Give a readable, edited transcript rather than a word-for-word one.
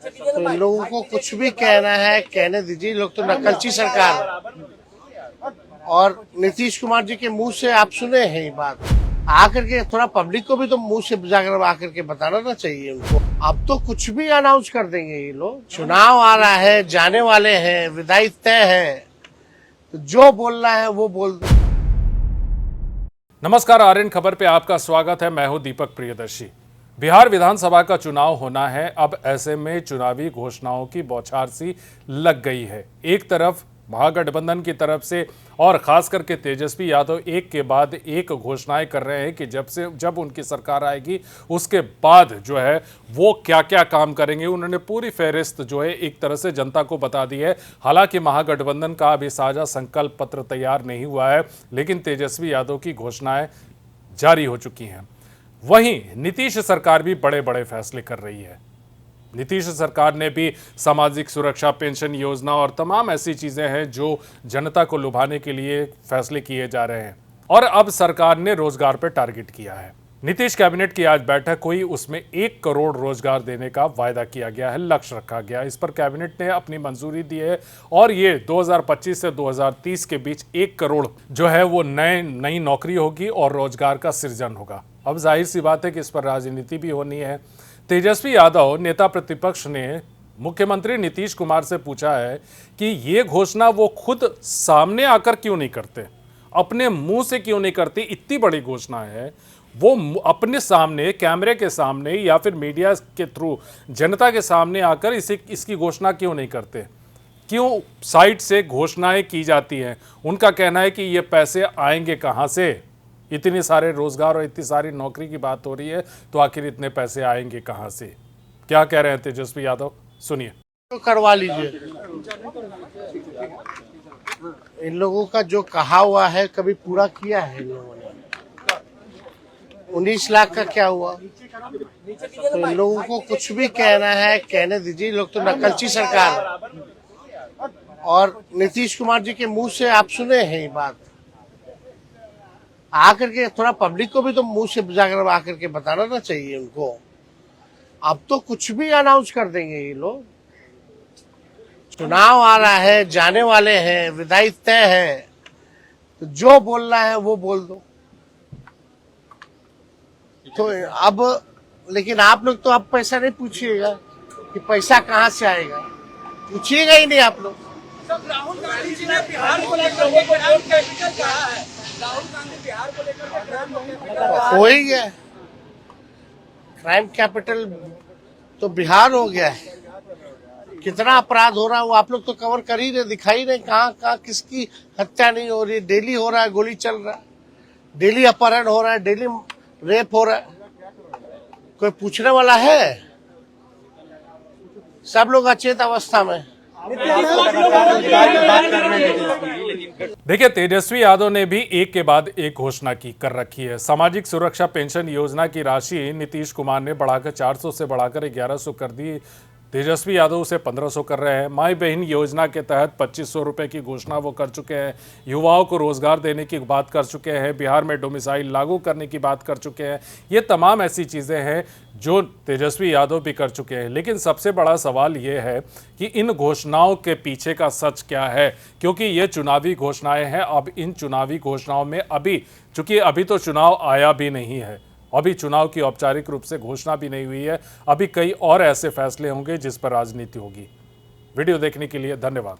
तो इन लोगों को कुछ भी कहना है कहने दीजिए। लोग तो नकलची सरकार है। और नीतीश कुमार जी के मुंह से आप सुने हैं ये बात, आकर के थोड़ा पब्लिक को भी तो मुंह से जाकर आकर के बताना ना चाहिए उनको। अब तो कुछ भी अनाउंस कर देंगे ये लोग। चुनाव आ रहा है, जाने वाले हैं, विदाई तय है, तो जो बोलना है वो बोल दो। नमस्कार, आर्यन खबर पे आपका स्वागत है। मैं हूं दीपक प्रियदर्शी। बिहार विधानसभा का चुनाव होना है। अब ऐसे में चुनावी घोषणाओं की बौछार सी लग गई है। एक तरफ महागठबंधन की तरफ से और खास करके तेजस्वी यादव एक के बाद एक घोषणाएं कर रहे हैं कि जब उनकी सरकार आएगी उसके बाद जो है वो क्या क्या काम करेंगे। उन्होंने पूरी फहरिस्त जो है एक तरह से जनता को बता दी है। हालांकि महागठबंधन का अभी साझा संकल्प पत्र तैयार नहीं हुआ है, लेकिन तेजस्वी यादव की घोषणाएं जारी हो चुकी हैं। वहीं नीतीश सरकार भी बड़े बड़े फैसले कर रही है। नीतीश सरकार ने भी सामाजिक सुरक्षा, पेंशन योजना और तमाम ऐसी चीजें हैं जो जनता को लुभाने के लिए फैसले किए जा रहे हैं। और अब सरकार ने रोजगार पर टारगेट किया है। नीतीश कैबिनेट की आज बैठक हुई, उसमें 1 करोड़ रोजगार देने का वायदा किया गया है, लक्ष्य रखा गया। इस पर कैबिनेट ने अपनी मंजूरी दी है और ये 2025 से 2030 के बीच 1 करोड़ जो है वो नई नौकरी होगी और रोजगार का सृजन होगा। अब जाहिर सी बात है कि इस पर राजनीति भी होनी है। तेजस्वी यादव नेता प्रतिपक्ष ने मुख्यमंत्री नीतीश कुमार से पूछा है कि ये घोषणा वो खुद सामने आकर क्यों नहीं करते, अपने मुंह से क्यों नहीं करते। इतनी बड़ी घोषणा है, वो अपने सामने, कैमरे के सामने या फिर मीडिया के थ्रू जनता के सामने आकर इसकी घोषणा क्यों नहीं करते। क्यों साइड से घोषणाएं की जाती हैं। उनका कहना है कि ये पैसे आएंगे कहां से। इतने सारे रोजगार और इतनी सारी नौकरी की बात हो रही है, तो आखिर इतने पैसे आएंगे कहां से। क्या कह रहे हैं तेजस्वी यादव, सुनिए। तो करवा लीजिए। इन लोगों का जो कहा हुआ है कभी पूरा किया है इन लोगों ने। 19 लाख का क्या हुआ। तो इन लोगों को कुछ भी कहना है कहने दीजिए। लोग तो नकलची सरकार है। और नीतीश कुमार जी के मुंह से आप सुने हैं ये बात, आकर के थोड़ा पब्लिक को भी तो मुंह से जाकर आकर के बताना ना चाहिए उनको। अब तो कुछ भी अनाउंस कर देंगे ये लोग। चुनाव आ रहा है, जाने वाले हैं, विदाई तय है, तो जो बोलना है वो बोल दो। तो अब लेकिन आप लोग तो अब पैसा नहीं पूछिएगा कि पैसा कहाँ से आएगा, पूछिएगा ही नहीं आप लोग। राहुल गांधी जी ने बिहार को लेकर क्राइम कैपिटल कहा है। राहुल गांधी बिहार को लेकर क्राइम कैपिटल हो ही गया। क्राइम कैपिटल तो बिहार हो गया है। कितना अपराध हो रहा है वो आप लोग तो कवर कर ही रहे, दिखाई रहे। कहाँ किसकी हत्या नहीं हो रही। डेली हो रहा है, गोली चल रहा है, डेली अपहरण हो रहा है, डेली रेप हो रहा है। कोई पूछने वाला है? सब लोग अचेत अवस्था में। देखिए, तेजस्वी यादव ने भी एक के बाद एक घोषणा कर रखी है। सामाजिक सुरक्षा पेंशन योजना की राशि नीतीश कुमार ने बढ़ाकर 400 से बढ़ाकर 1100 कर दी। तेजस्वी यादव उसे 1500 कर रहे हैं। माई बहन योजना के तहत 2500 रुपए की घोषणा वो कर चुके हैं। युवाओं को रोजगार देने की बात कर चुके हैं। बिहार में डोमिसाइल लागू करने की बात कर चुके हैं। ये तमाम ऐसी चीज़ें हैं जो तेजस्वी यादव भी कर चुके हैं। लेकिन सबसे बड़ा सवाल ये है कि इन घोषणाओं के पीछे का सच क्या है, क्योंकि ये चुनावी घोषणाएं हैं। अब इन चुनावी घोषणाओं में चूंकि अभी तो चुनाव आया भी नहीं है, अभी चुनाव की औपचारिक रूप से घोषणा भी नहीं हुई है। अभी कई और ऐसे फैसले होंगे जिस पर राजनीति होगी। वीडियो देखने के लिए धन्यवाद।